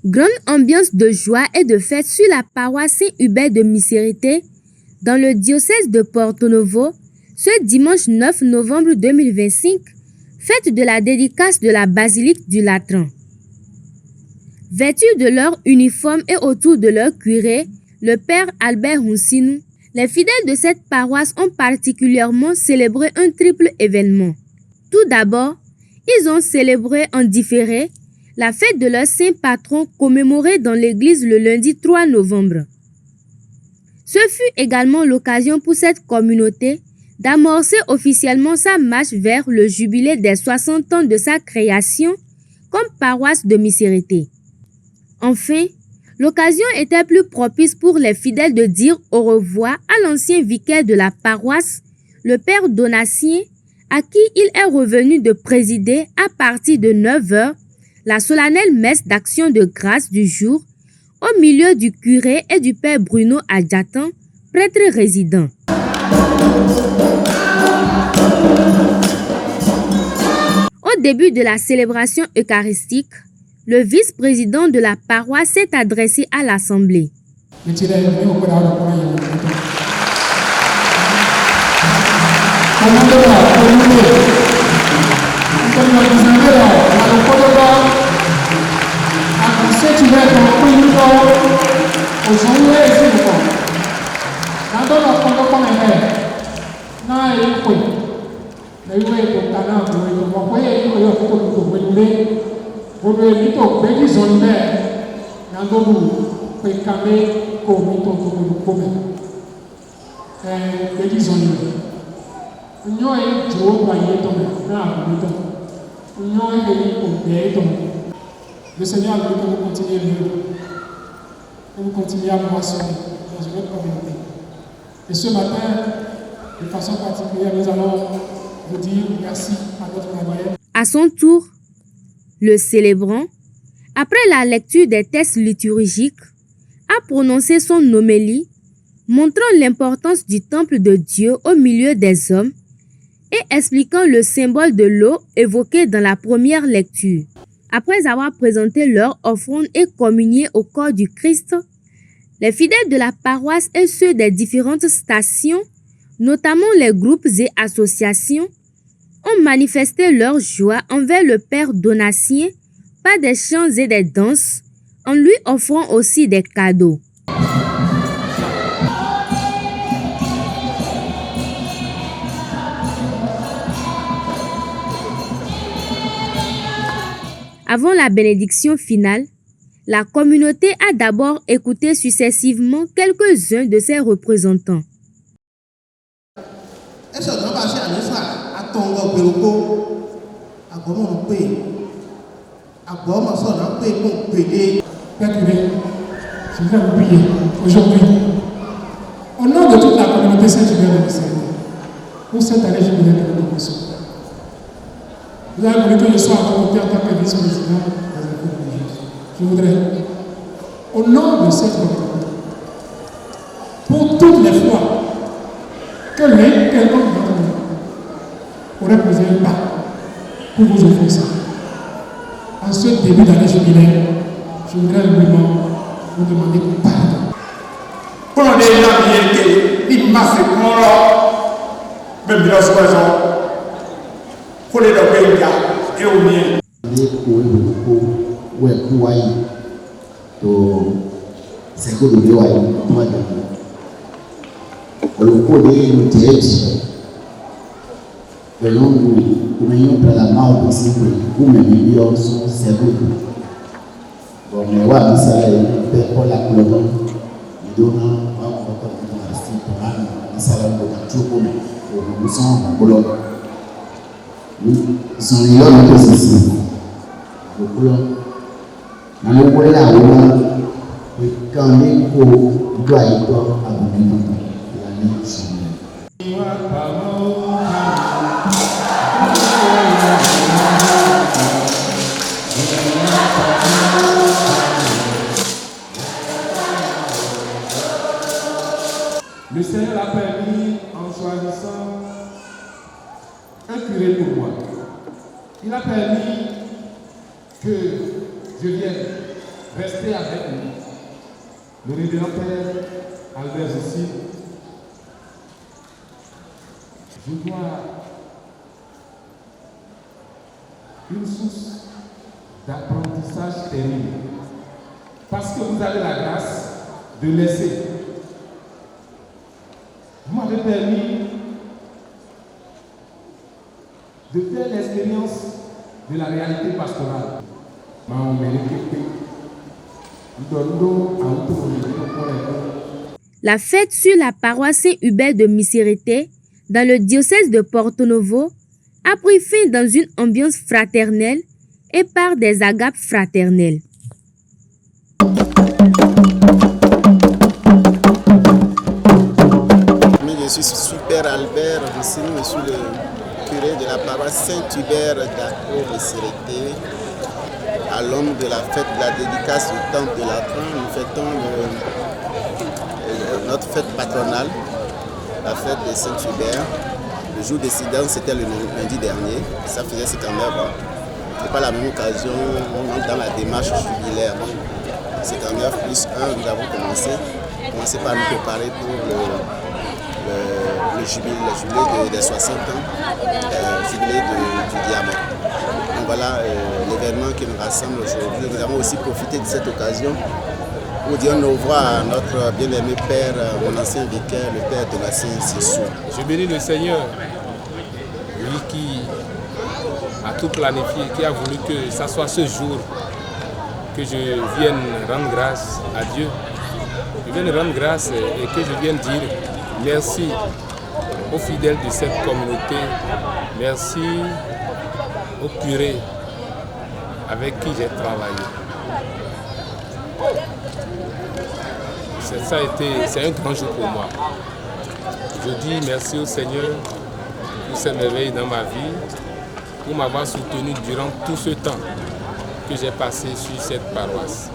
Grande ambiance de joie et de fête sur la paroisse Saint-Hubert de Misérité dans le diocèse de Porto Novo ce dimanche 9 novembre 2025, fête de la dédicace de la basilique du Latran. Vêtus de leur uniforme et autour de leur curé, le père Albert Hunsinou, les fidèles de cette paroisse ont particulièrement célébré un triple événement. Tout d'abord, ils ont célébré en différé la fête de leur saint patron commémorée dans l'église le lundi 3 novembre. Ce fut également l'occasion pour cette communauté d'amorcer officiellement sa marche vers le jubilé des 60 ans de sa création comme paroisse de Misérité. Enfin, l'occasion était plus propice pour les fidèles de dire au revoir à l'ancien vicaire de la paroisse, le père Donatien, à qui il est revenu de présider à partir de 9 h la solennelle messe d'action de grâce du jour, au milieu du curé et du père Bruno Adjatan, prêtre résident. Au début de la célébration eucharistique, le vice-président de la paroisse s'est adressé à l'Assemblée. Le Seigneur veut que vous continuez que vous continuez à moissonner dans votre communauté. Et ce matin, de façon particulière, nous allons vous dire merci à notre manière. À son tour, le célébrant, après la lecture des textes liturgiques, a prononcé son homélie, montrant l'importance du temple de Dieu au milieu des hommes et expliquant le symbole de l'eau évoqué dans la première lecture. Après avoir présenté leur offrande et communié au corps du Christ, les fidèles de la paroisse et ceux des différentes stations, notamment les groupes et associations, ont manifesté leur joie envers le père Donatien par des chants et des danses, en lui offrant aussi des cadeaux. Avant la bénédiction finale, la communauté a d'abord écouté successivement quelques-uns de ses représentants. Je voudrais vous prier aujourd'hui, au nom de toute la communauté Saint-Hubert de Misérité, pour cette année jubilaire que nous commençons. Vous avez voulu que je sois à vos côtés en tant que vice-président des affaires religieuses. Je voudrais, au nom de cette communauté, pour toutes les fois que quelqu'un d'entre nous aurait posé un pas pour vous offrir ça, en ce début d'année jubilaire, je voudrais vraiment vous demander pardon. Pour nous dire que l'immense même la soirée, pour les pays et au mieux. Le Seigneur a permis, en choisissant un curé pour moi, il a permis que je vienne restez avec nous. Le révérend Père Albert Cécile, je vois une source d'apprentissage terrible. Parce que vous avez la grâce de laisser. Vous m'avez permis de faire l'expérience de la réalité pastorale. La fête sur la paroisse Saint-Hubert de Miserete, dans le diocèse de Porto Novo, a pris fin dans une ambiance fraternelle et par des agapes fraternelles. Je suis Super Albert Vissini, je suis le curé de la paroisse Saint-Hubert d'Acro-Miserete. À l'ombre de la fête de la dédicace du temple de Latran, nous fêtons notre fête patronale, la fête de Saint-Hubert. Le jour décidant, c'était le lundi dernier, ça faisait 59 ans. Ce n'est pas la même occasion, on entre dans la démarche jubilaire. 59 plus 1, nous avons commencé par nous préparer pour le jubilé des 60 ans, le jubilé du diamant. Donc voilà l'événement qui nous rassemble aujourd'hui. Nous avons aussi profité de cette occasion pour dire au revoir à notre bien-aimé père, mon ancien vicaire, le père Donatien Sissou. Je bénis le Seigneur, lui qui a tout planifié, qui a voulu que ça soit ce jour que je vienne rendre grâce à Dieu. Je viens rendre grâce et que je vienne dire merci aux fidèles de cette communauté, merci aux curés avec qui j'ai travaillé. C'est un grand jour pour moi. Je dis merci au Seigneur pour ses merveilles dans ma vie, pour m'avoir soutenu durant tout ce temps que j'ai passé sur cette paroisse.